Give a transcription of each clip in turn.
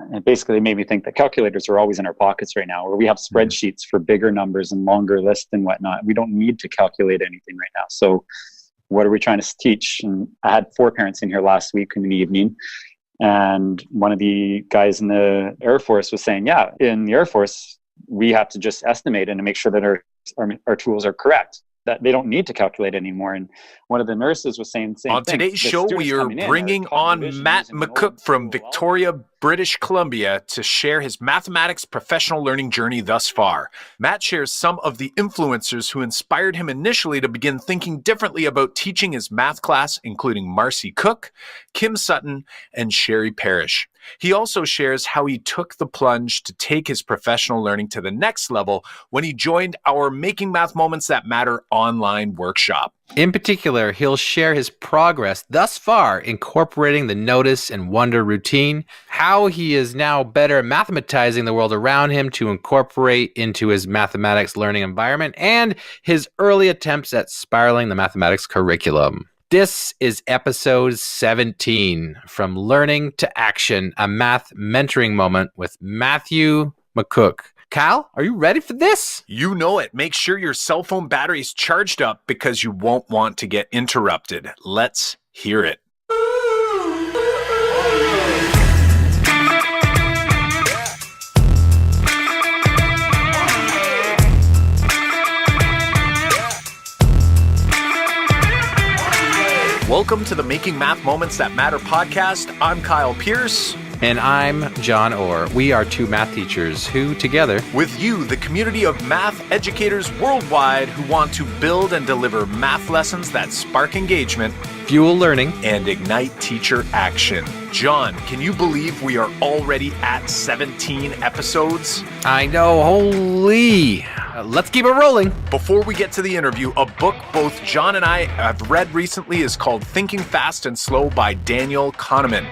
And basically it made me think that calculators are always in our pockets right now, where we have spreadsheets for bigger numbers and longer lists and whatnot. We don't need to calculate anything right now. So what are we trying to teach? And I had 4 parents in here last week in the evening. And one of the guys in the Air Force was saying, yeah, in the Air Force, we have to just estimate and to make sure that our tools are correct, that they don't need to calculate anymore. And one of the nurses was saying the same thing. On today's show, we are bringing on Matt Makuch from Victoria, British Columbia, to share his mathematics professional learning journey thus far. Matt shares some of the influencers who inspired him initially to begin thinking differently about teaching his math class, including Marcy Cook, Kim Sutton, and Sherry Perrish. He also shares how he took the plunge to take his professional learning to the next level when he joined our Making Math Moments That Matter online workshop. In particular, he'll share his progress thus far incorporating the notice and wonder routine, how he is now better mathematizing the world around him to incorporate into his mathematics learning environment, and his early attempts at spiraling the mathematics curriculum. This is episode 17, From Learning to Action, a math mentoring moment with Matthew Makuch. Kyle, are you ready for this? You know it. Make sure your cell phone battery's charged up because you won't want to get interrupted. Let's hear it. Welcome to the Making Math Moments That Matter podcast. I'm Kyle Pierce. And I'm John Orr. We are 2 math teachers who, together, with you, the community of math educators worldwide who want to build and deliver math lessons that spark engagement, fuel learning, and ignite teacher action. John, can you believe we are already at 17 episodes? I know, holy. Let's keep it rolling. Before we get to the interview, a book both John and I have read recently is called Thinking Fast and Slow by Daniel Kahneman.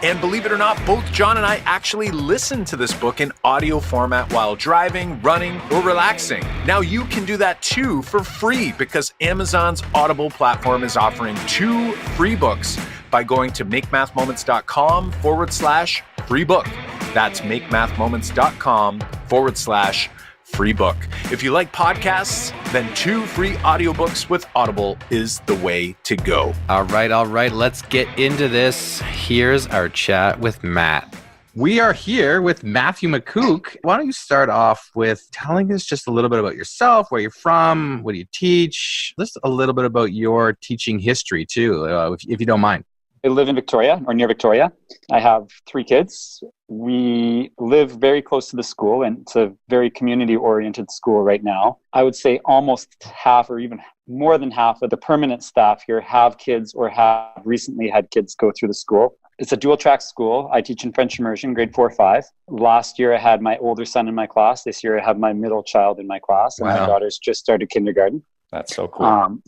And believe it or not, both John and I actually listened to this book in audio format while driving, running, or relaxing. Now you can do that too for free because Amazon's Audible platform is offering 2 free books by going to makemathmoments.com/free book. That's makemathmoments.com/free book. If you like podcasts, then 2 free audiobooks with Audible is the way to go. All right. Let's get into this. Here's our chat with Matt. We are here with Matthew Makuch. Why don't you start off with telling us just a little bit about yourself, where you're from, what do you teach, just a little bit about your teaching history too, if you don't mind. I live in Victoria, or near Victoria. I have 3 kids. We live very close to the school, and it's a very community-oriented school right now. I would say almost half, or even more than half, of the permanent staff here have kids or have recently had kids go through the school. It's a dual-track school. I teach in French immersion, grade 4 or 5. Last year, I had my older son in my class. This year, I have my middle child in my class, and my daughter's just started kindergarten. That's so cool.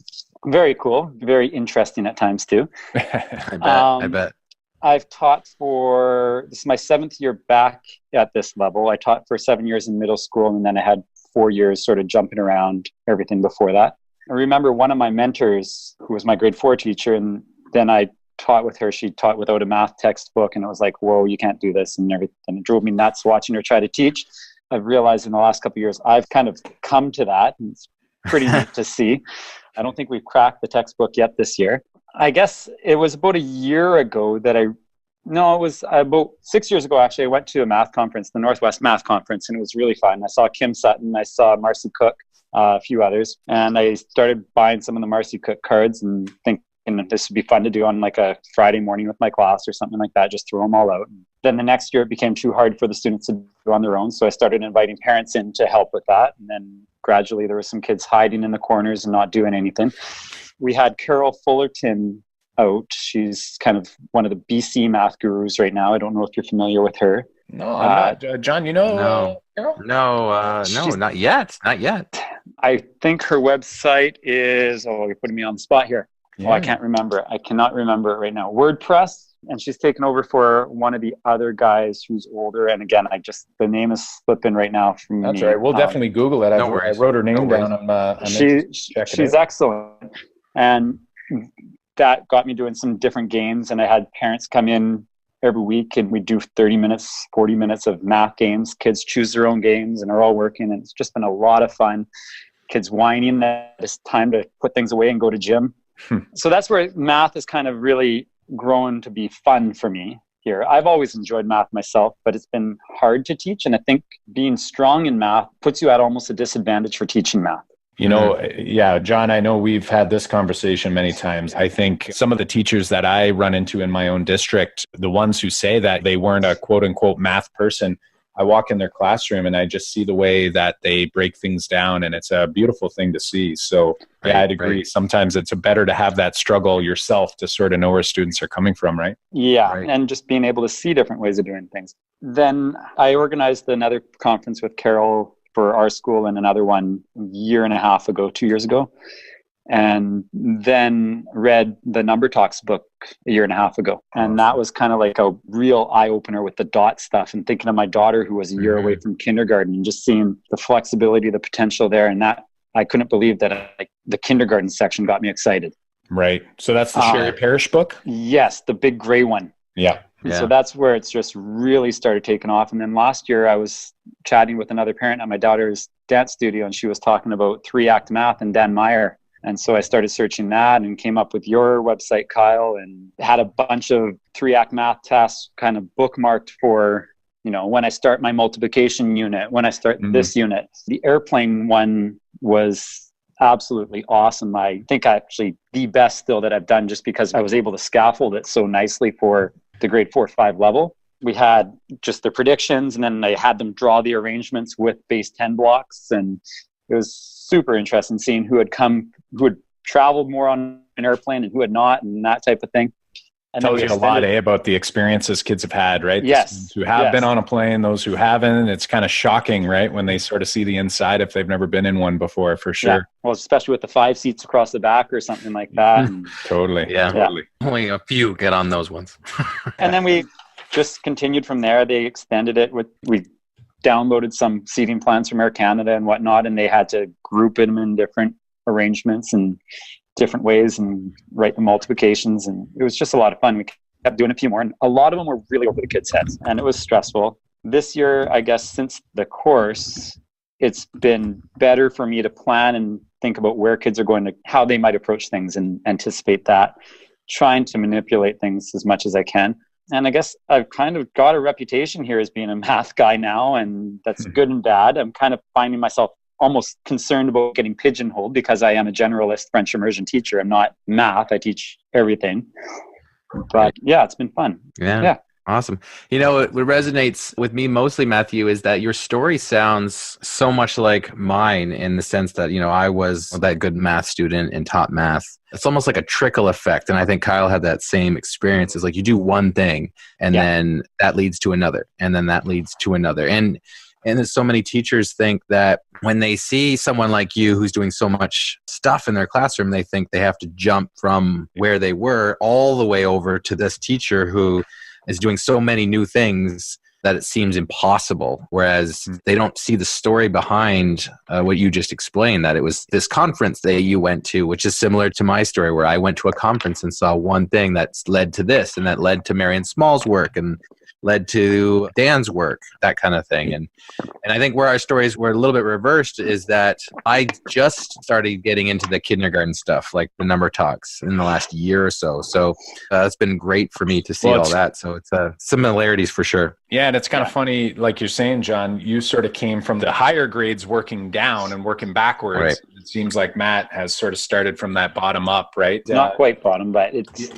Very cool. Very interesting at times, too. I bet. I've taught this is my 7th year back at this level. I taught for 7 years in middle school, and then I had 4 years sort of jumping around everything before that. I remember one of my mentors, who was my grade 4 teacher, and then I taught with her. She taught without a math textbook, and it was like, whoa, you can't do this, and everything. It drove me nuts watching her try to teach. I've realized in the last couple of years, I've kind of come to that, and it's pretty neat to see. I don't think we've cracked the textbook yet this year. I guess it was about a year ago that it was about 6 years ago, actually. I went to a math conference, the Northwest Math Conference, and it was really fun. I saw Kim Sutton, I saw Marcy Cook, a few others, and I started buying some of the Marcy Cook cards and thinking that this would be fun to do on like a Friday morning with my class or something like that, just throw them all out. Then the next year it became too hard for the students to do on their own, so I started inviting parents in to help with that, and then gradually there were some kids hiding in the corners and not doing anything. We had Carol Fullerton out. She's kind of one of the BC math gurus right now. I don't know if you're familiar with her. No, I'm not. John, you know Carol? No, not yet. Not yet. I think her website is, you're putting me on the spot here. Yeah. Oh, I can't remember. I cannot remember it right now. WordPress. And she's taken over for one of the other guys who's older. And again, the name is slipping right now from me. That's all right. We'll definitely Google it. I wrote her name down. She's excellent. And that got me doing some different games. And I had parents come in every week, and we do 30 minutes, 40 minutes of math games. Kids choose their own games and are all working, and it's just been a lot of fun. Kids whining that it's time to put things away and go to gym. So that's where math has kind of really grown to be fun for me here. I've always enjoyed math myself, but it's been hard to teach. And I think being strong in math puts you at almost a disadvantage for teaching math. You know, yeah, John, I know we've had this conversation many times. I think some of the teachers that I run into in my own district, the ones who say that they weren't a quote unquote math person, I walk in their classroom and I just see the way that they break things down, and it's a beautiful thing to see. So yeah, I'd agree. Right. Sometimes it's better to have that struggle yourself to sort of know where students are coming from, right? Yeah, right. And just being able to see different ways of doing things. Then I organized another conference with Carol for our school and another one 2 years ago. And then read the Number Talks book 1.5 years ago. And that was kind of like a real eye-opener with the dot stuff, and thinking of my daughter who was a year away from kindergarten, and just seeing the flexibility, the potential there. And that, I couldn't believe that the kindergarten section got me excited. Right. So that's the Sherry Perrish book? Yes, the big gray one. Yeah. So that's where it's just really started taking off. And then last year I was chatting with another parent at my daughter's dance studio, and she was talking about 3-act math and Dan Meyer. And so I started searching that and came up with your website, Kyle, and had a bunch of 3-act math tests kind of bookmarked for, you know, when I start my multiplication unit, when I start this unit. The airplane one was absolutely awesome. I think actually the best still that I've done, just because I was able to scaffold it so nicely for the grade 4-5 level. We had just the predictions, and then I had them draw the arrangements with base 10 blocks. And it was super interesting seeing who had traveled more on an airplane and who had not, and that type of thing. And tells you a lot, about the experiences kids have had, right? Yes. Who have been on a plane, those who haven't. It's kind of shocking, right? When they sort of see the inside if they've never been in one before, for sure. Yeah. Well, especially with the 5 seats across the back or something like that. Totally. Yeah. Totally. Only a few get on those ones. And then we just continued from there. They extended it we downloaded some seating plans from Air Canada and whatnot, and they had to group them in different arrangements and different ways and write the multiplications. And it was just a lot of fun. We kept doing a few more, and a lot of them were really over the kids' heads, and it was stressful. This year, I guess, since the course, it's been better for me to plan and think about where kids are going to, how they might approach things, and anticipate that, trying to manipulate things as much as I can. And I guess I've kind of got a reputation here as being a math guy now, and that's good and bad. I'm kind of finding myself almost concerned about getting pigeonholed, because I am a generalist French immersion teacher. I'm not math. I teach everything. But yeah, it's been fun. Yeah. Awesome. You know, what resonates with me mostly, Matthew, is that your story sounds so much like mine, in the sense that, you know, I was that good math student and taught math. It's almost like a trickle effect. And I think Kyle had that same experience. It's like you do one thing, and then that leads to another, and then that leads to another. And there's so many teachers think that when they see someone like you who's doing so much stuff in their classroom, they think they have to jump from where they were all the way over to this teacher who is doing so many new things that it seems impossible. Whereas they don't see the story behind what you just explained, that it was this conference that you went to, which is similar to my story, where I went to a conference and saw one thing that's led to this, and that led to Marion Small's work, and led to Dan's work, that kind of thing. And I think where our stories were a little bit reversed is that I just started getting into the kindergarten stuff, like the Number Talks, in the last year or so. So it's been great for me to see all that. So it's similarities for sure. Yeah, and it's kind of funny, like you're saying, John, you sort of came from the higher grades working down and working backwards. Right. It seems like Matt has sort of started from that bottom up, right? Not quite bottom, but it's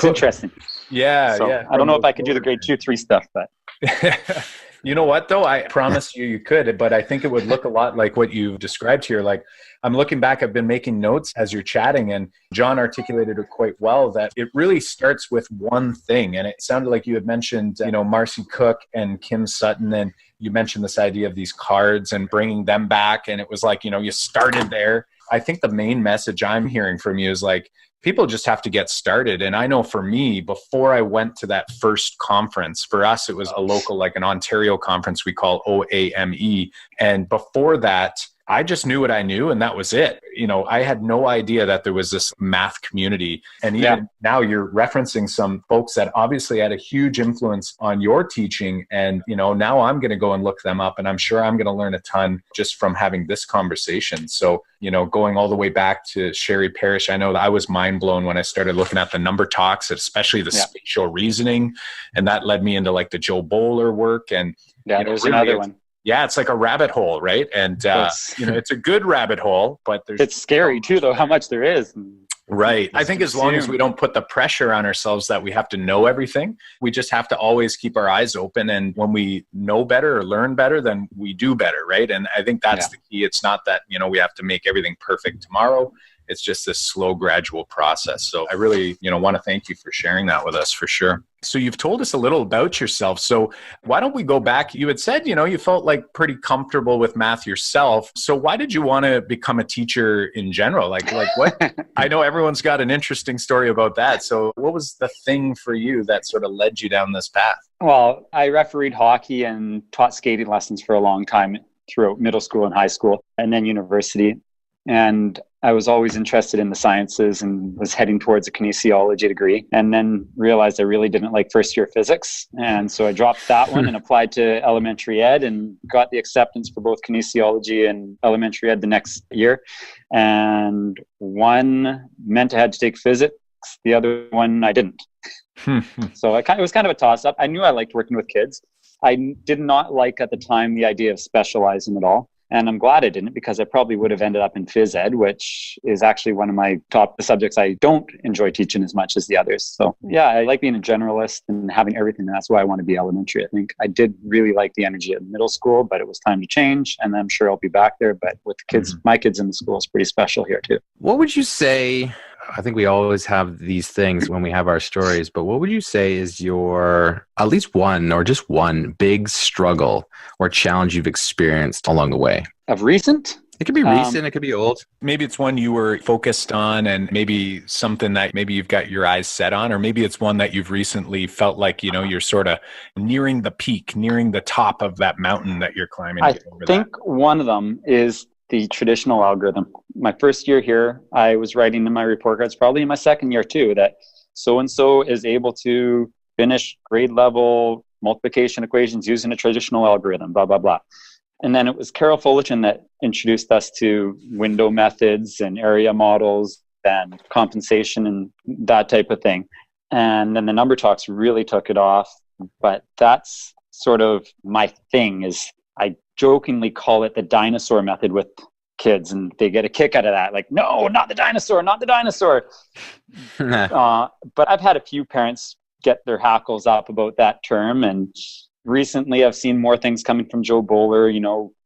interesting. Yeah. I don't know if I could do the grade 2-3 stuff, but you know what though? I promise you could, but I think it would look a lot like what you've described here. Like, I'm looking back, I've been making notes as you're chatting, and John articulated it quite well, that it really starts with one thing. And it sounded like you had mentioned, you know, Marcy Cook and Kim Sutton, and you mentioned this idea of these cards and bringing them back. And it was like, you know, you started there. I think the main message I'm hearing from you is like, people just have to get started. And I know for me, before I went to that first conference, for us, it was a local, like an Ontario conference we call OAME. And before that, I just knew what I knew and that was it. I had no idea that there was this math community. And even now you're referencing some folks that obviously had a huge influence on your teaching. And, now I'm going to go and look them up and I'm sure I'm going to learn a ton just from having this conversation. So, going all the way back to Sherry Perrish, I know that I was mind blown when I started looking at the number talks, especially the spatial reasoning. And that led me into like the Joe Bowler work. And there's really another one. Yeah, it's like a rabbit hole, right? And, it's a good rabbit hole, but it's scary too, though, how much there is. Right. I think as long as we don't put the pressure on ourselves that we have to know everything, we just have to always keep our eyes open. And when we know better or learn better, then we do better, right? And I think that's the key. It's not that, we have to make everything perfect tomorrow. It's just this slow, gradual process. So I really, want to thank you for sharing that with us for sure. So you've told us a little about yourself. So why don't we go back? You had said, you felt like pretty comfortable with math yourself. So why did you want to become a teacher in general? Like what? I know everyone's got an interesting story about that. So what was the thing for you that sort of led you down this path? Well, I refereed hockey and taught skating lessons for a long time throughout middle school and high school and then university. And I was always interested in the sciences and was heading towards a kinesiology degree, and then realized I really didn't like first year physics. And so I dropped that one and applied to elementary ed and got the acceptance for both kinesiology and elementary ed the next year. And one meant I had to take physics. The other one I didn't. So it was kind of a toss up. I knew I liked working with kids. I did not like at the time the idea of specializing at all. And I'm glad I didn't, because I probably would have ended up in phys ed, which is actually one of my top subjects I don't enjoy teaching as much as the others. So yeah, I like being a generalist and having everything. That's why I want to be elementary. I think I did really like the energy at middle school, but it was time to change. And I'm sure I'll be back there. But with the kids, my kids in the school is pretty special here too. What would you say? I think we always have these things when we have our stories, but what would you say is your, at least one or just one big struggle or challenge you've experienced along the way? Of recent? It could be recent, it could be old. Maybe it's one you were focused on and maybe something that maybe you've got your eyes set on, or maybe it's one that you've recently felt like, you're sort of nearing the peak, nearing the top of that mountain that you're climbing. I think one of them is the traditional algorithm. My first year here, I was writing in my report cards, probably in my second year too, that so-and-so is able to finish grade level multiplication equations using a traditional algorithm, blah, blah, blah. And then it was Carol Fullerton that introduced us to window methods and area models and compensation and that type of thing. And then the number talks really took it off. But that's sort of my thing, is I jokingly call it the dinosaur method with kids, and they get a kick out of that. Like, no, not the dinosaur, not the dinosaur. But I've had a few parents get their hackles up about that term. And recently I've seen more things coming from Joe Bowler,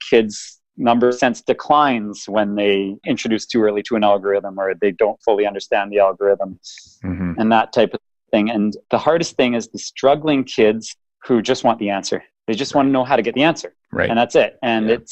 kids' number sense declines when they introduce too early to an algorithm, or they don't fully understand the algorithm and that type of thing. And the hardest thing is the struggling kids who just want the answer. They just want to know how to get the answer. Right. And that's it. And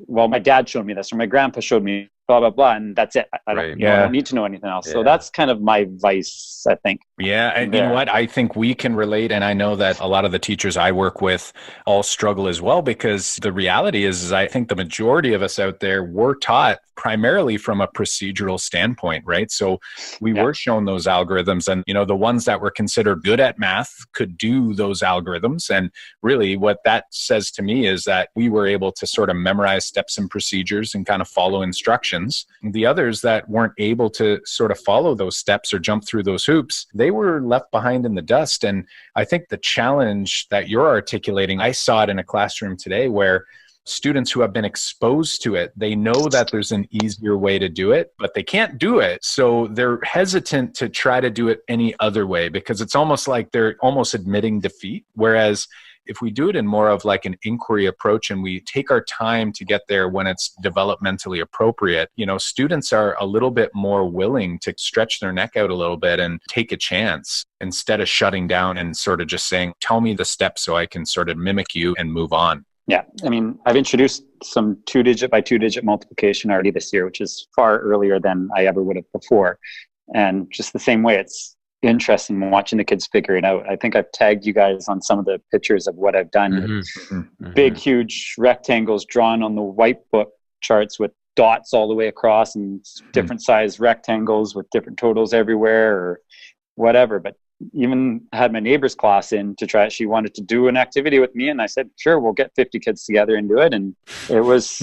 my dad showed me this, or my grandpa showed me, blah, blah, blah. And that's it. I don't need to know anything else. Yeah. So that's kind of my vice, I think. Yeah. And you know what? I think we can relate. And I know that a lot of the teachers I work with all struggle as well, because the reality is I think the majority of us out there were taught primarily from a procedural standpoint, right? So we were shown those algorithms, and, the ones that were considered good at math could do those algorithms. And really what that says to me is that we were able to sort of memorize steps and procedures and kind of follow instructions. The others that weren't able to sort of follow those steps or jump through those hoops, they were left behind in the dust. And I think the challenge that you're articulating, I saw it in a classroom today where students who have been exposed to it, they know that there's an easier way to do it, but they can't do it. So they're hesitant to try to do it any other way, because it's almost like they're almost admitting defeat. Whereas if we do it in more of like an inquiry approach and we take our time to get there when it's developmentally appropriate, students are a little bit more willing to stretch their neck out a little bit and take a chance, instead of shutting down and sort of just saying, tell me the steps so I can sort of mimic you and move on. Yeah. I mean, I've introduced some 2-digit by 2-digit multiplication already this year, which is far earlier than I ever would have before. And just the same way, it's interesting watching the kids figure it out. I think I've tagged you guys on some of the pictures of what I've done. Big, huge rectangles drawn on the white book charts with dots all the way across and different size rectangles with different totals everywhere or whatever. But even had my neighbor's class in to try it. She wanted to do an activity with me, and I said, sure, we'll get 50 kids together and do it. And it was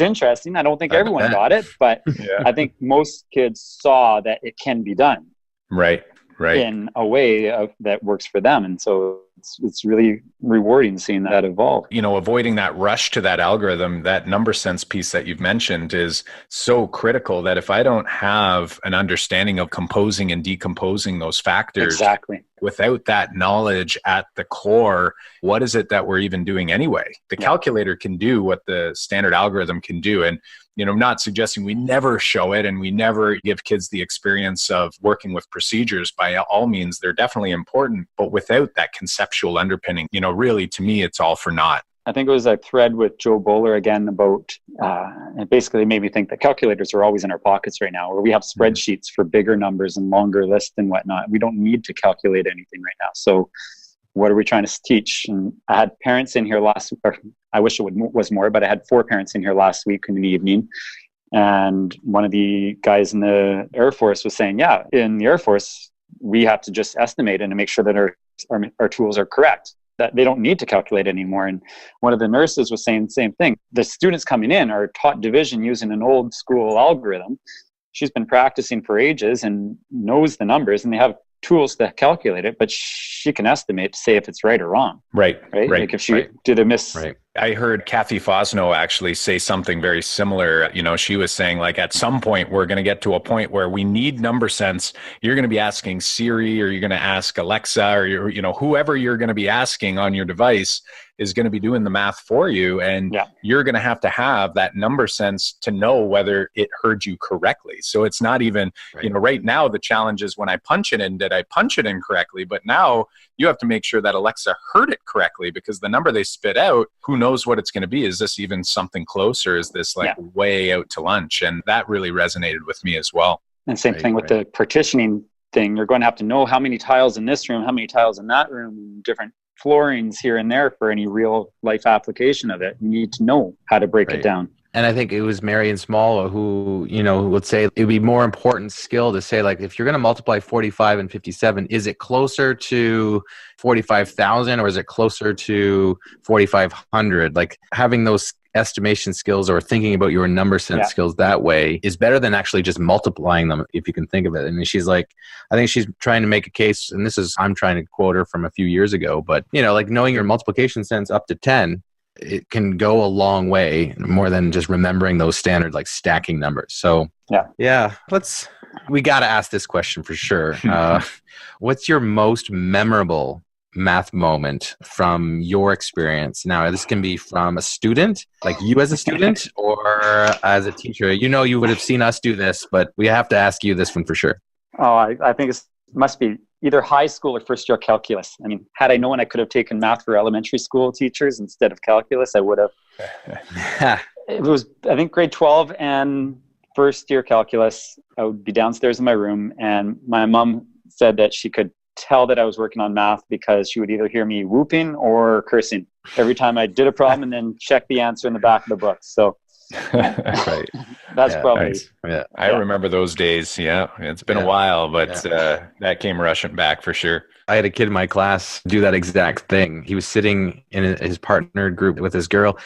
interesting. I don't think everyone got it, but I think most kids saw that it can be done. Right. In a way that works for them. And so it's really rewarding seeing that evolve. Avoiding that rush to that algorithm, that number sense piece that you've mentioned is so critical, that if I don't have an understanding of composing and decomposing those factors, exactly, without that knowledge at the core, what is it that we're even doing anyway? The calculator can do what the standard algorithm can do. And I'm not suggesting we never show it and we never give kids the experience of working with procedures. By all means, they're definitely important, but without that conceptual underpinning, really, to me, it's all for naught. I think it was a thread with Joe Bowler again about, it basically made me think that calculators are always in our pockets right now, where we have spreadsheets for bigger numbers and longer lists and whatnot. We don't need to calculate anything right now. So what are we trying to teach? And I had parents in here last week. I wish it was more, but I had 4 parents in here last week in the evening. And one of the guys in the Air Force was saying, yeah, in the Air Force, we have to just estimate and to make sure that our tools are correct, that they don't need to calculate anymore. And one of the nurses was saying the same thing. The students coming in are taught division using an old school algorithm. She's been practicing for ages and knows the numbers, and they have tools to calculate it, but she can estimate to say if it's right or wrong. Right. Like if she did a miss. Right. I heard Kathy Fosno actually say something very similar. She was saying, like, at some point, we're going to get to a point where we need number sense. You're going to be asking Siri, or you're going to ask Alexa, or whoever you're going to be asking on your device is going to be doing the math for you. And you're going to have that number sense to know whether it heard you correctly. So it's not even, right now, the challenge is when I punch it in, did I punch it in correctly? But now you have to make sure that Alexa heard it correctly, because the number they spit out, who knows what it's going to be? Is this even something close, or is this way out to lunch? And that really resonated with me as well. And same thing with the partitioning thing. You're going to have to know how many tiles in this room, how many tiles in that room, different floorings here and there for any real life application of it. You need to know how to break it down. And I think it was Marion Small who would say it would be more important skill to say, like, if you're going to multiply 45 and 57, is it closer to 45,000 or is it closer to 4,500? Like, having those estimation skills or thinking about your number sense skills that way is better than actually just multiplying them, if you can think of it. And she's like, I think she's trying to make a case, and I'm trying to quote her from a few years ago, but like knowing your multiplication sense up to 10, it can go a long way, more than just remembering those standard, like, stacking numbers. So we got to ask this question for sure. What's your most memorable math moment from your experience? Now, this can be from a student, like you as a student, or as a teacher. You would have seen us do this, but we have to ask you this one for sure. Oh, I think it must be either high school or first year calculus. I mean, had I known I could have taken math for elementary school teachers instead of calculus, I would have. It was, I think, grade 12 and first year calculus. I would be downstairs in my room, and my mom said that she could tell that I was working on math because she would either hear me whooping or cursing every time I did a problem and then check the answer in the back of the book. So that's probably I remember those days. It's been a while, but that came rushing back for sure. I had a kid in my class do that exact thing. He was sitting in his partnered group with his girl,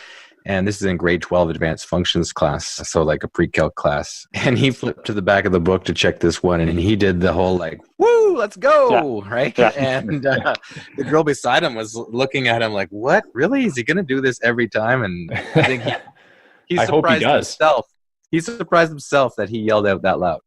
and this is in grade 12 advanced functions class, so like a pre-calc class. And he flipped to the back of the book to check this one, and he did the whole like, woo, let's go, right? And the girl beside him was looking at him like, what? Really? Is he going to do this every time? And I think he's surprised himself. He surprised himself that he yelled out that loud.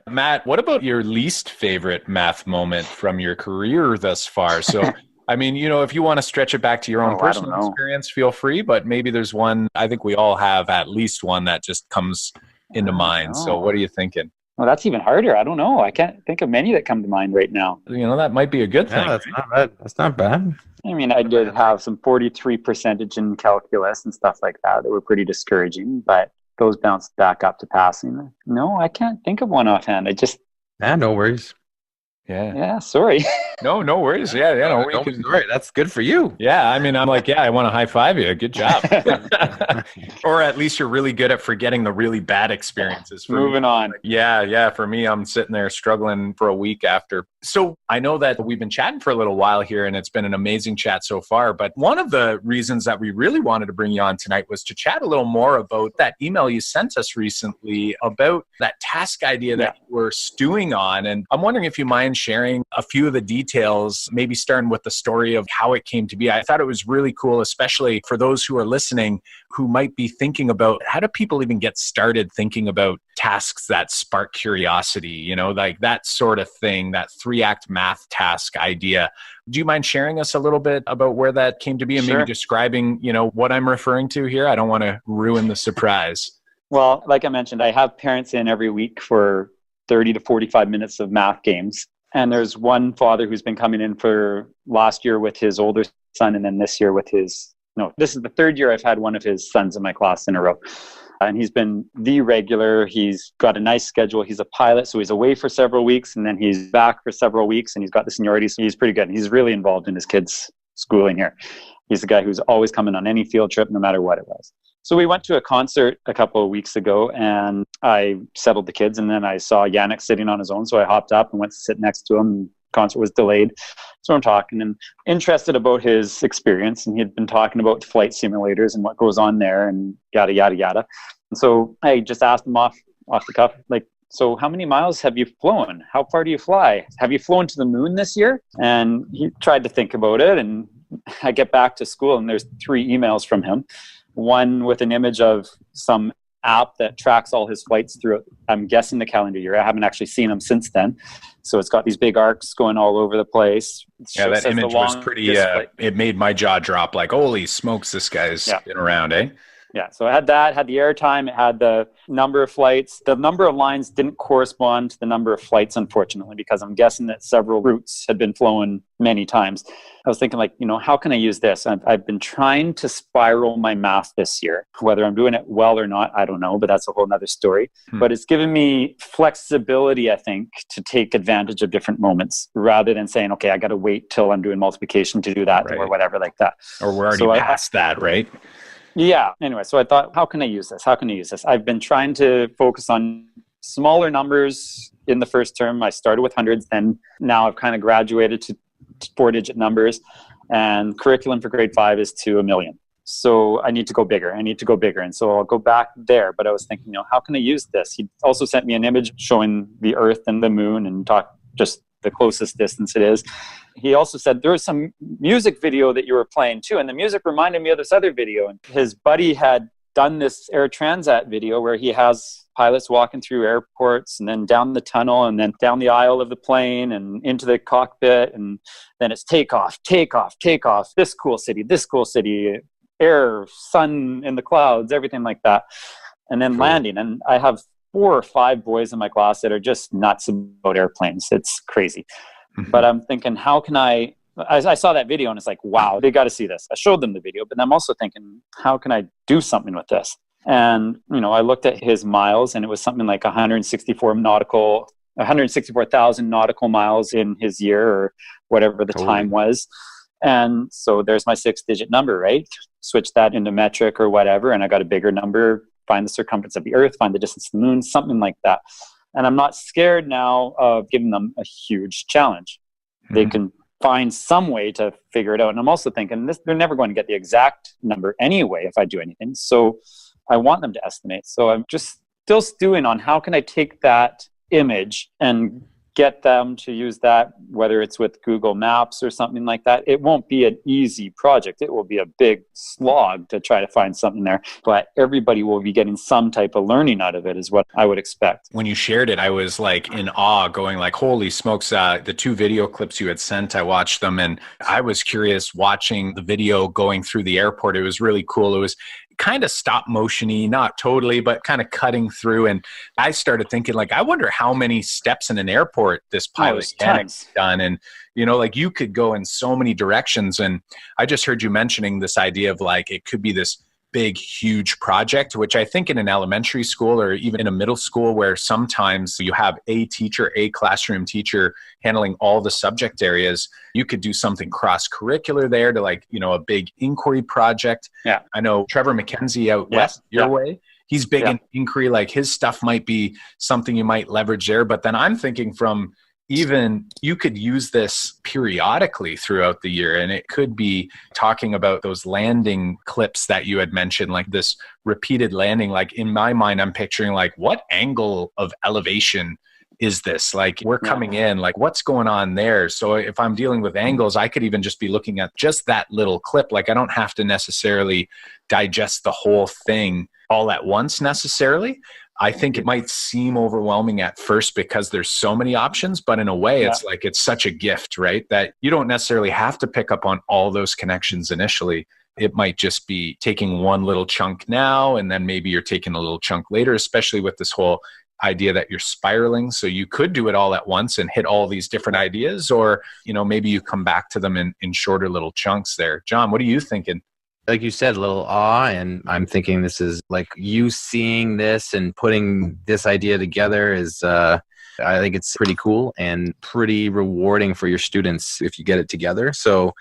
Matt, what about your least favorite math moment from your career thus far? So, I mean, if you want to stretch it back to your own personal experience, feel free. But maybe there's one, I think we all have at least one that just comes into mind. So what are you thinking? Well, that's even harder. I don't know. I can't think of many that come to mind right now. That might be a good thing. That's not bad. That's not bad. I mean, I did have some 43% in calculus and stuff like that were pretty discouraging, but those bounced back up to passing. No, I can't think of one offhand. No worries. Yeah, sorry. No worries. Yeah, no, we can. Sorry, that's good for you. Yeah, I mean, I'm like, yeah, I want to high five you. Good job. Or at least you're really good at forgetting the really bad experiences. Moving on. Yeah. For me, I'm sitting there struggling for a week after. So I know that we've been chatting for a little while here, and it's been an amazing chat so far. But one of the reasons that we really wanted to bring you on tonight was to chat a little more about that email you sent us recently about that task idea that you were stewing on. And I'm wondering if you mind sharing a few of the details, maybe starting with the story of how it came to be. I thought it was really cool, especially for those who are listening who might be thinking about how do people even get started thinking about tasks that spark curiosity, like that sort of thing, that 3-act math task idea. Do you mind sharing us a little bit about where that came to be and maybe describing, what I'm referring to here? I don't want to ruin the surprise. Well, like I mentioned, I have parents in every week for 30 to 45 minutes of math games. And there's one father who's been coming in for last year with his older son, and then this year with this is the third year I've had one of his sons in my class in a row. And he's been the regular. He's got a nice schedule. He's a pilot, so he's away for several weeks, and then he's back for several weeks, and he's got the seniority, so he's pretty good. He's really involved in his kids' schooling here. He's the guy who's always coming on any field trip, no matter what it was. So we went to a concert a couple of weeks ago, and I settled the kids, and then I saw Yannick sitting on his own, so I hopped up and went to sit next to him. Concert was delayed, so I'm talking and interested about his experience, and he had been talking about flight simulators and what goes on there and yada yada yada. And so I just asked him off the cuff, like, so how many miles have you flown? How far do you fly? Have you flown to the moon this year? And he tried to think about it, and I get back to school and there's 3 emails from him. One with an image of some app that tracks all his flights throughout, I'm guessing, the calendar year. I haven't actually seen him since then. So it's got these big arcs going all over the place. Yeah, that image was pretty, it made my jaw drop, like, holy smokes, this guy's been around, eh? Yeah, so I had that, had the airtime, it had the number of flights. The number of lines didn't correspond to the number of flights, unfortunately, because I'm guessing that several routes had been flown many times. I was thinking, like, how can I use this? I've been trying to spiral my math this year. Whether I'm doing it well or not, I don't know, but that's a whole nother story. But it's given me flexibility, I think, to take advantage of different moments rather than saying, okay, I got to wait till I'm doing multiplication to do that or whatever like that. Or we're already past that, right? Yeah. Anyway, so I thought, how can I use this? I've been trying to focus on smaller numbers in the first term. I started with hundreds, then now I've kind of graduated to 4-digit numbers, and curriculum for grade 5 is to 1 million. So I need to go bigger. And so I'll go back there. But I was thinking, how can I use this? He also sent me an image showing the Earth and the moon and talk just the closest distance it is. He also said there was some music video that you were playing too, and the music reminded me of this other video. And his buddy had done this Air Transat video where he has pilots walking through airports and then down the tunnel and then down the aisle of the plane and into the cockpit, and then it's takeoff, this cool city, air, sun in the clouds, everything like that, and then landing. And I have 4 or 5 boys in my class that are just nuts about airplanes. It's crazy. But I'm thinking, how can I saw that video and it's like, wow, they got to see this. I showed them the video, but I'm also thinking, how can I do something with this? And, I looked at his miles, and it was something like 164,000 nautical miles in his year, or whatever the time was. And so there's my 6-digit number, right? Switch that into metric or whatever, and I got a bigger number. Find the circumference of the Earth, find the distance to the moon, something like that. And I'm not scared now of giving them a huge challenge. They can find some way to figure it out. And I'm also thinking they're never going to get the exact number anyway if I do anything. So I want them to estimate. So I'm just still stewing on how can I take that image and get them to use that, whether it's with Google Maps or something like that. It won't be an easy project. It will be a big slog to try to find something there, but everybody will be getting some type of learning out of it, is what I would expect. When you shared it, I was like in awe, going like, holy smokes, the 2 video clips you had sent, I watched them, and I was curious watching the video going through the airport. It was really cool. It was kind of stop motion-y, not totally, but kind of cutting through. And I started thinking, like, I wonder how many steps in an airport this pilot has done. And, like, you could go in so many directions. And I just heard you mentioning this idea of, like, it could be this big, huge project, which I think in an elementary school or even in a middle school where sometimes you have a teacher, a classroom teacher handling all the subject areas, you could do something cross-curricular there to like, a big inquiry project. Yeah. I know Trevor McKenzie out west your way. He's big in inquiry, like his stuff might be something you might leverage there. But then I'm thinking from even you could use this periodically throughout the year. And it could be talking about those landing clips that you had mentioned, like this repeated landing. Like in my mind, I'm picturing like, what angle of elevation is this? Like we're coming in, like what's going on there? So if I'm dealing with angles, I could even just be looking at just that little clip. Like I don't have to necessarily digest the whole thing all at once necessarily. I think it might seem overwhelming at first because there's so many options, but in a way it's like, it's such a gift, right? That you don't necessarily have to pick up on all those connections initially. It might just be taking one little chunk now, and then maybe you're taking a little chunk later, especially with this whole idea that you're spiraling. So you could do it all at once and hit all these different ideas, or, maybe you come back to them in shorter little chunks there. John, what are you thinking? Like you said, a little awe, and I'm thinking this is like you seeing this and putting this idea together is, I think it's pretty cool and pretty rewarding for your students if you get it together. So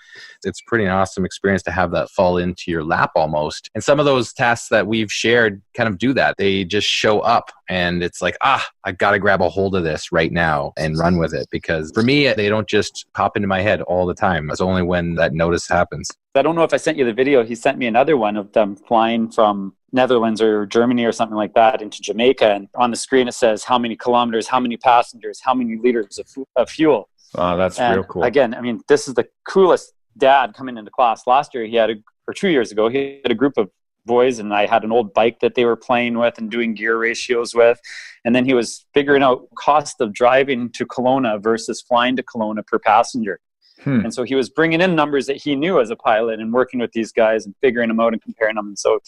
it's pretty an awesome experience to have that fall into your lap almost. And some of those tasks that we've shared kind of do that. They just show up and it's like, I got to grab a hold of this right now and run with it. Because for me, they don't just pop into my head all the time. It's only when that notice happens. I don't know if I sent you the video. He sent me another one of them flying from Netherlands or Germany or something like that into Jamaica. And on the screen, it says how many kilometers, how many passengers, how many liters of fuel. Oh, that's real cool. Again, I mean, this is the coolest dad coming into class. Last year, or 2 years ago, he had a group of boys, and I had an old bike that they were playing with and doing gear ratios with. And then he was figuring out cost of driving to Kelowna versus flying to Kelowna per passenger. And so he was bringing in numbers that he knew as a pilot and working with these guys and figuring them out and comparing them. And so you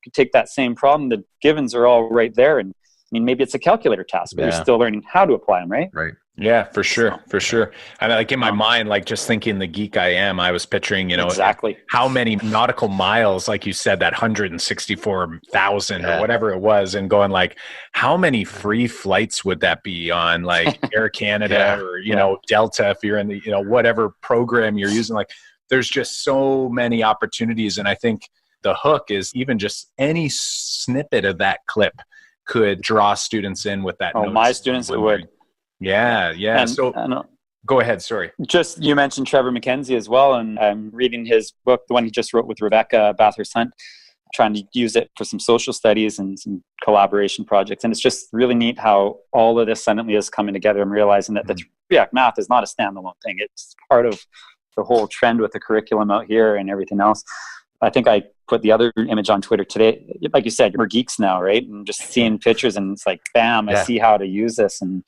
could take that same problem. The givens are all right there. And I mean, maybe it's a calculator task, but you're still learning how to apply them, right? Right. Yeah, for sure. For sure. And like in my mind, like just thinking the geek I am, I was picturing, exactly how many nautical miles, like you said, that 164,000 or whatever it was, and going like, how many free flights would that be on like Air Canada or, Delta, if you're in the, whatever program you're using? Like there's just so many opportunities. And I think the hook is even just any snippet of that clip could draw students in with that. Oh, my students, it would. Yeah. And go ahead. Sorry. Just, you mentioned Trevor McKenzie as well. And I'm reading his book, the one he just wrote with Rebecca Bathurst-Hunt, trying to use it for some social studies and some collaboration projects. And it's just really neat how all of this suddenly is coming together. I'm realizing that the 3-act math is not a standalone thing. It's part of the whole trend with the curriculum out here and everything else. I think I put the other image on Twitter today. Like you said, we're geeks now, right? And just seeing pictures and it's like, bam, I see how to use this. And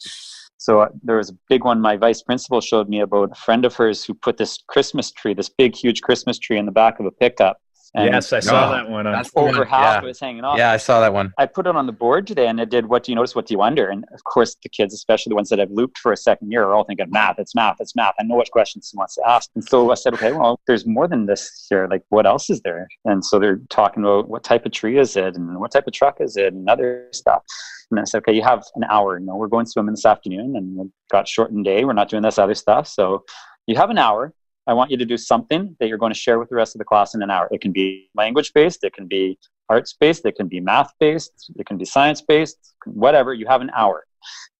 so there was a big one my vice principal showed me about a friend of hers who put this Christmas tree, this big, huge Christmas tree in the back of a pickup. And yes, I saw that one. That's over half of it's hanging off. Yeah, I saw that one. I put it on the board today and it did what do you notice, what do you wonder? And of course, the kids, especially the ones that have looped for a second year, are all thinking, math, it's math, it's math. I know what questions he wants to ask. And so I said, okay, well, there's more than this here. Like, what else is there? And so they're talking about what type of tree is it and what type of truck is it and other stuff. And I said, okay, you have an hour. We're going swimming this afternoon and we've got shortened day. We're not doing this other stuff. So you have an hour. I want you to do something that you're going to share with the rest of the class in an hour. It can be language-based. It can be arts-based. It can be math-based. It can be science-based. Whatever. You have an hour.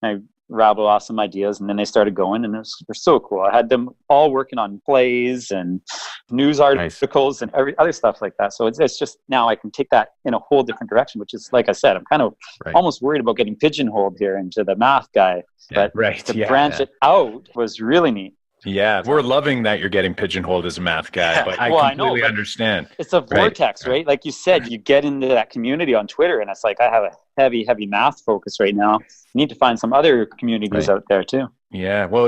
And I rabbled off some ideas, and then they started going, and they're so cool. I had them all working on plays and news articles and every other stuff like that. So it's just now I can take that in a whole different direction, which is, like I said, I'm kind of almost worried about getting pigeonholed here into the math guy. But to branch it out was really neat. Yeah, we're loving that you're getting pigeonholed as a math guy, but I completely understand. It's a vortex, right? Like you said, you get into that community on Twitter, and it's like, I have a heavy math focus right now. I need to find some other communities out there too. Yeah. Well,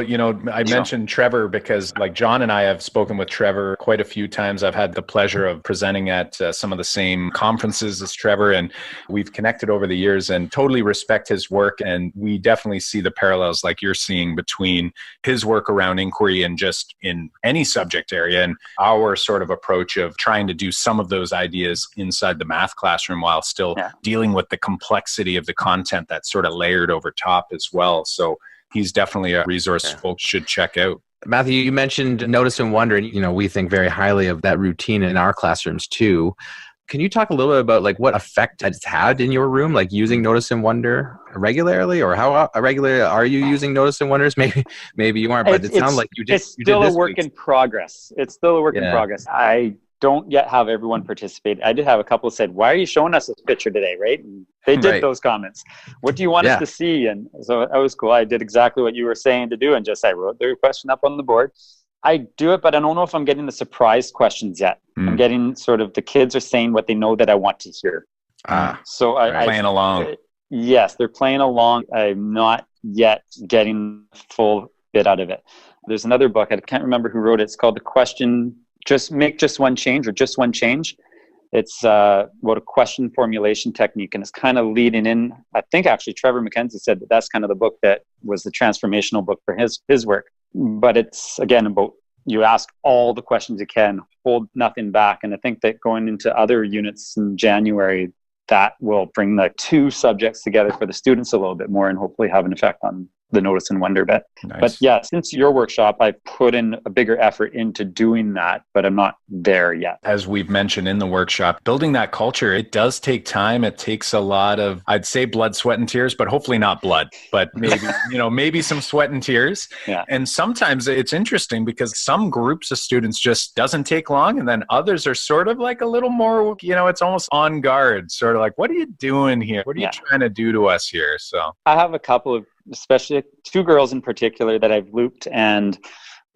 I mentioned Trevor because like John and I have spoken with Trevor quite a few times. I've had the pleasure of presenting at some of the same conferences as Trevor, and we've connected over the years and totally respect his work. And we definitely see the parallels like you're seeing between his work around inquiry and just in any subject area and our sort of approach of trying to do some of those ideas inside the math classroom while still dealing with the complexity of the content that's sort of layered over top as well. So he's definitely a resource folks should check out. Matthew, you mentioned notice and wonder, and we think very highly of that routine in our classrooms too. Can you talk a little bit about like what effect it's had in your room, like using notice and wonder regularly, or how regularly are you using notice and wonders? Maybe you aren't, but it sounds like you did. It's still a work in progress. It's still a work in progress. I don't yet have everyone participate. I did have a couple said, "Why are you showing us this picture today?" Right? And they did those comments. What do you want us to see? And so that was cool. I did exactly what you were saying to do, and I wrote their question up on the board. I do it, but I don't know if I'm getting the surprise questions yet. I'm getting sort of the kids are saying what they know that I want to hear. So I playing along. Yes, they're playing along. I'm not yet getting the full bit out of it. There's another book. I can't remember who wrote it. It's called The Question. Just make just one change or just one change. It's about a question formulation technique, and it's kind of leading in. I think actually Trevor McKenzie said that that's kind of the book that was the transformational book for his work. But it's again about you ask all the questions you can, hold nothing back. And I think that going into other units in January, that will bring the two subjects together for the students a little bit more and hopefully have an effect on the notice and wonder bit. Nice. But yeah, since your workshop, I've put in a bigger effort into doing that, but I'm not there yet. As we've mentioned in the workshop, building that culture, it does take time. It takes a lot of, I'd say blood, sweat, and tears, but hopefully not blood, but maybe, maybe some sweat and tears. Yeah. And sometimes it's interesting because some groups of students just doesn't take long. And then others are sort of like a little more, it's almost on guard, sort of like, what are you doing here? What are you trying to do to us here? So I have a couple of, especially two girls in particular that I've looped, and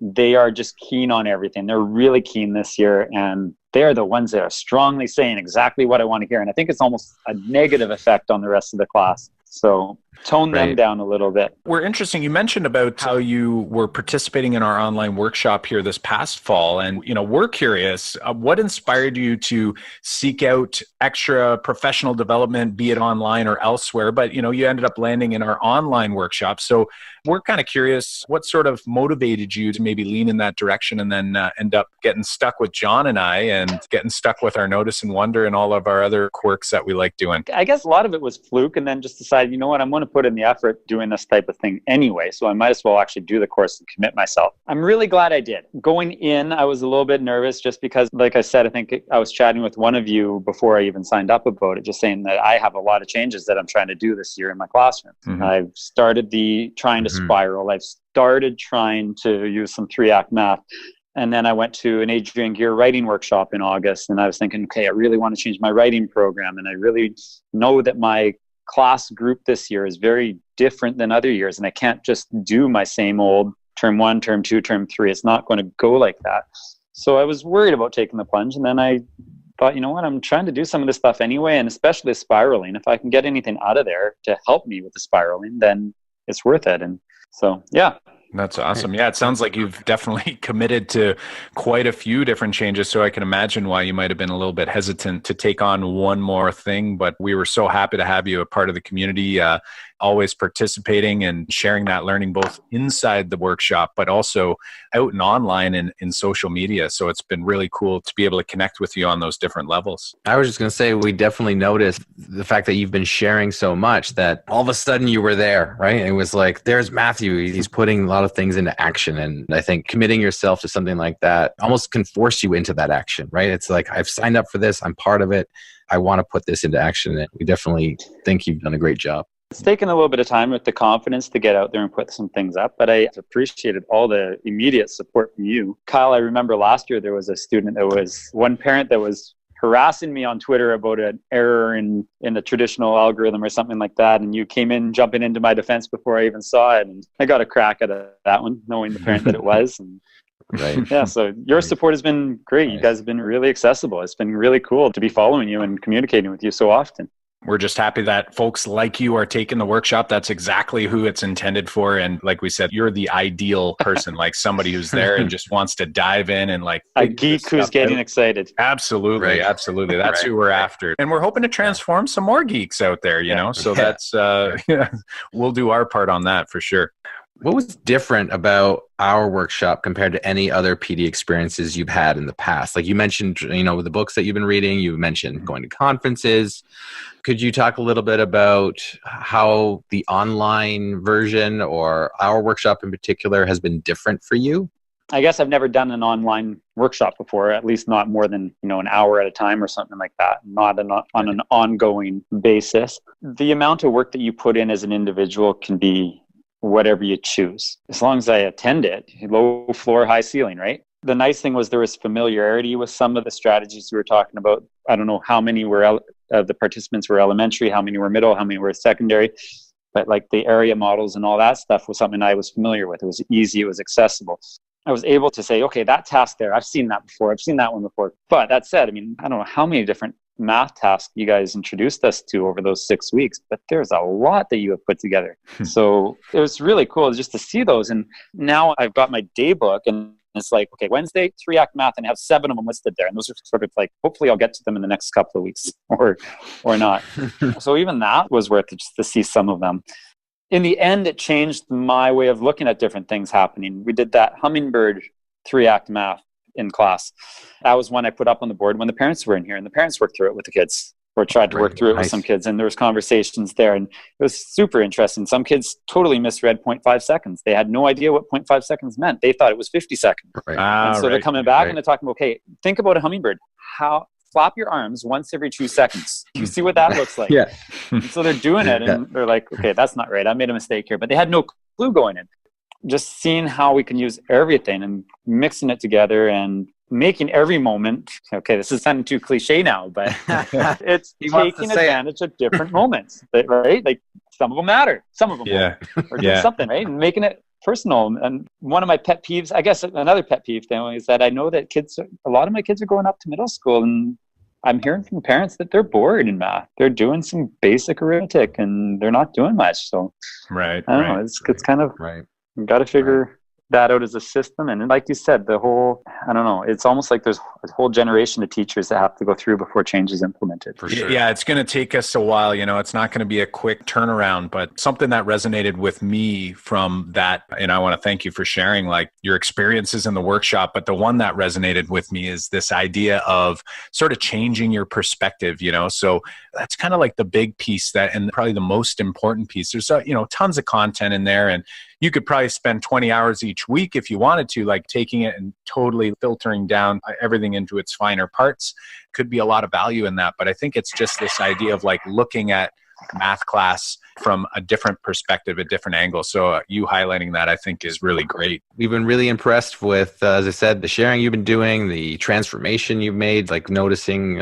they are just keen on everything. They're really keen this year, and they're the ones that are strongly saying exactly what I want to hear. And I think it's almost a negative effect on the rest of the class. So tone them down a little bit. We're interesting. You mentioned about how you were participating in our online workshop here this past fall. And, we're curious, what inspired you to seek out extra professional development, be it online or elsewhere? But, you ended up landing in our online workshop. So we're kind of curious, what sort of motivated you to maybe lean in that direction and then end up getting stuck with John and I and getting stuck with our notice and wonder and all of our other quirks that we like doing? I guess a lot of it was fluke, and then just decided, you know what, I'm going to put in the effort doing this type of thing anyway. So I might as well actually do the course and commit myself. I'm really glad I did. Going in, I was a little bit nervous just because, like I said, I think I was chatting with one of you before I even signed up about it, just saying that I have a lot of changes that I'm trying to do this year in my classroom. Mm-hmm. I've started trying to spiral. I've started trying to use some 3-act math. And then I went to an Adrian Gear writing workshop in August, and I was thinking, okay, I really want to change my writing program. And I really know that my class group this year is very different than other years. And I can't just do my same old term 1, term 2, term 3. It's not going to go like that. So I was worried about taking the plunge. And then I thought, you know what, I'm trying to do some of this stuff anyway, and especially spiraling. If I can get anything out of there to help me with the spiraling, then it's worth it. And so, yeah. That's awesome. Yeah, it sounds like you've definitely committed to quite a few different changes. So I can imagine why you might have been a little bit hesitant to take on one more thing. But we were so happy to have you a part of the community, always participating and sharing that learning both inside the workshop, but also out and online and in social media. So it's been really cool to be able to connect with you on those different levels. I was just going to say, we definitely noticed the fact that you've been sharing so much that all of a sudden you were there, right? It was like, there's Matthew. He's putting a lot of things into action. And I think committing yourself to something like that almost can force you into that action, right? It's like, I've signed up for this. I'm part of it. I want to put this into action. And we definitely think you've done a great job. It's taken a little bit of time with the confidence to get out there and put some things up, but I appreciated all the immediate support from you. Kyle, I remember last year there was a student one parent that was harassing me on Twitter about an error in the traditional algorithm or something like that, and you came in jumping into my defense before I even saw it, and I got a crack at that one, knowing the parent that it was. And right. Yeah, so your support has been great. Nice. You guys have been really accessible. It's been really cool to be following you and communicating with you so often. We're just happy that folks like you are taking the workshop. That's exactly who it's intended for. And like we said, you're the ideal person, like somebody who's there and just wants to dive in and like a geek who's getting excited. Absolutely. Right. Absolutely. That's who we're after. And we're hoping to transform some more geeks out there, you know? So that's, we'll do our part on that for sure. What was different about our workshop compared to any other PD experiences you've had in the past? Like you mentioned, the books that you've been reading, you mentioned going to conferences. Could you talk a little bit about how the online version or our workshop in particular has been different for you? I guess I've never done an online workshop before, at least not more than, an hour at a time or something like that, not on an ongoing basis. The amount of work that you put in as an individual can be whatever you choose, as long as I attend it. Low floor, high ceiling, right? The nice thing was there was familiarity with some of the strategies we were talking about. I don't know how many the participants were elementary, how many were middle, how many were secondary, but like the area models and all that stuff was something I was familiar with. It was easy, it was accessible. I was able to say, okay, that task there, I've seen that before. I've seen that one before. But that said, I don't know how many different math tasks you guys introduced us to over those 6 weeks, but there's a lot that you have put together. So it was really cool just to see those. And now I've got my day book and it's like, okay, Wednesday, 3-act math, and I have 7 of them listed there. And those are sort of like, hopefully I'll get to them in the next couple of weeks or not. So even that was worth it just to see some of them. In the end, it changed my way of looking at different things happening. We did that hummingbird 3-act math in class. That was one I put up on the board when the parents were in here, and the parents worked through it with the kids, or tried to work through it with some kids, and there was conversations there, and it was super interesting. Some kids totally misread 0.5 seconds. They had no idea what 0.5 seconds meant. They thought it was 50 seconds. And so they're coming back and they're talking about, okay, think about a hummingbird. Flap your arms once every 2 seconds. You see what that looks like? And so they're doing it, and they're like, okay, that's not right. I made a mistake here. But they had no clue going in. Just seeing how we can use everything and mixing it together and making every moment. Okay, this is sounding too cliche now, but it's taking advantage of different moments, right? Like some of them matter, some of them won't, or do something, right? And making it personal. And one of my pet peeves, I guess another pet peeve thing, is that I know that a lot of my kids are going up to middle school, and I'm hearing from parents that they're bored in math. They're doing some basic arithmetic and they're not doing much. So I don't know. It's kind of, you've got to figure that out as a system. And like you said, it's almost like there's a whole generation of teachers that have to go through before change is implemented. For sure. Yeah, it's going to take us a while. It's not going to be a quick turnaround, but something that resonated with me from that, and I want to thank you for sharing like your experiences in the workshop, but the one that resonated with me is this idea of sort of changing your perspective, so that's kind of like the big piece and probably the most important piece. There's tons of content in there, and you could probably spend 20 hours each week if you wanted to, like taking it and totally filtering down everything into its finer parts. Could be a lot of value in that. But I think it's just this idea of like looking at math class from a different perspective, a different angle. So you highlighting that, I think, is really great. We've been really impressed with, as I said, the sharing you've been doing, the transformation you've made, like noticing.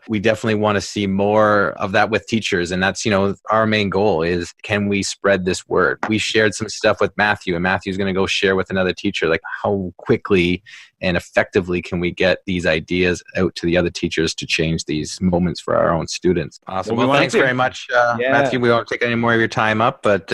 We definitely want to see more of that with teachers. And that's, our main goal is, can we spread this word? We shared some stuff with Matthew, and Matthew's going to go share with another teacher, like how quickly and effectively can we get these ideas out to the other teachers to change these moments for our own students. Awesome. Well, thanks very much, Matthew. We won't take any more of your time up, but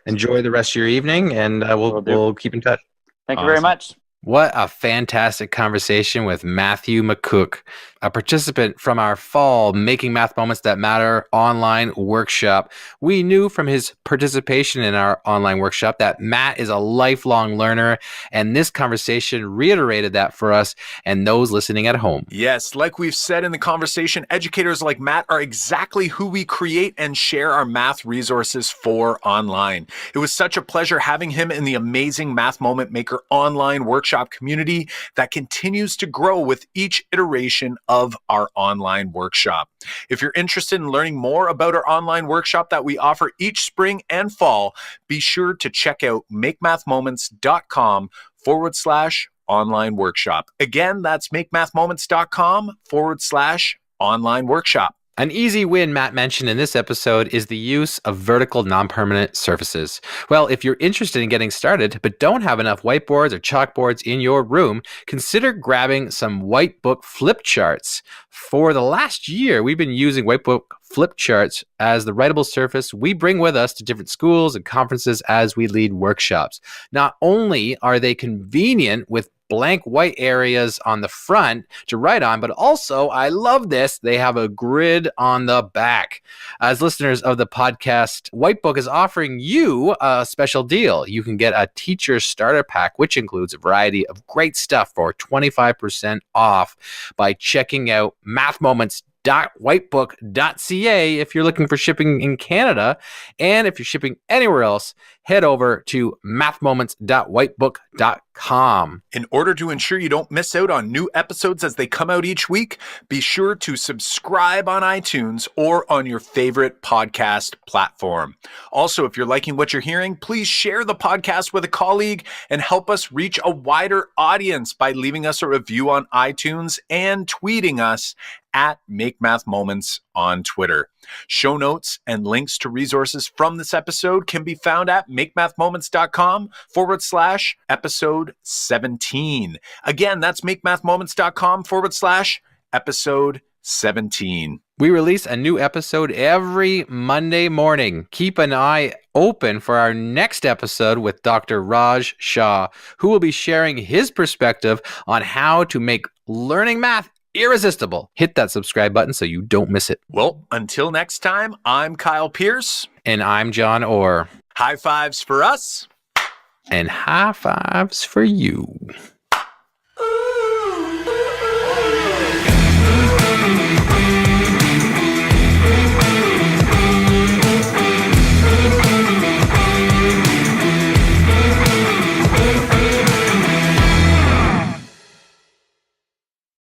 enjoy the rest of your evening, and we'll keep in touch. Thank you very much. What a fantastic conversation with Matthew Makuch, a participant from our fall Making Math Moments That Matter online workshop. We knew from his participation in our online workshop that Matt is a lifelong learner, and this conversation reiterated that for us and those listening at home. Yes, like we've said in the conversation, educators like Matt are exactly who we create and share our math resources for online. It was such a pleasure having him in the amazing Math Moment Maker online workshop community that continues to grow with each iteration of our online workshop. If you're interested in learning more about our online workshop that we offer each spring and fall, be sure to check out makemathmoments.com/online workshop. Again, that's makemathmoments.com/online workshop. An easy win Matt mentioned in this episode is the use of vertical non-permanent surfaces. Well, if you're interested in getting started but don't have enough whiteboards or chalkboards in your room, consider grabbing some Whitebook flip charts. For the last year, we've been using Whitebook flip charts as the writable surface we bring with us to different schools and conferences as we lead workshops. Not only are they convenient with blank white areas on the front to write on, but also, I love this, they have a grid on the back. As listeners of the podcast, Whitebook is offering you a special deal. You can get a teacher starter pack, which includes a variety of great stuff for 25% off by checking out mathmoments.whitebook.ca if you're looking for shipping in Canada. And if you're shipping anywhere else, head over to mathmoments.whitebook.com. In order to ensure you don't miss out on new episodes as they come out each week, be sure to subscribe on iTunes or on your favorite podcast platform. Also, if you're liking what you're hearing, please share the podcast with a colleague and help us reach a wider audience by leaving us a review on iTunes and tweeting us at Make Math Moments on Twitter. Show notes and links to resources from this episode can be found at makemathmoments.com/episode 17. Again, that's makemathmoments.com/episode 17. We release a new episode every Monday morning. Keep an eye open for our next episode with Dr. Raj Shah, who will be sharing his perspective on how to make learning math irresistible. Hit that subscribe button so you don't miss it. Well, until next time, I'm Kyle Pierce. And I'm John Orr. High fives for us. And high fives for you.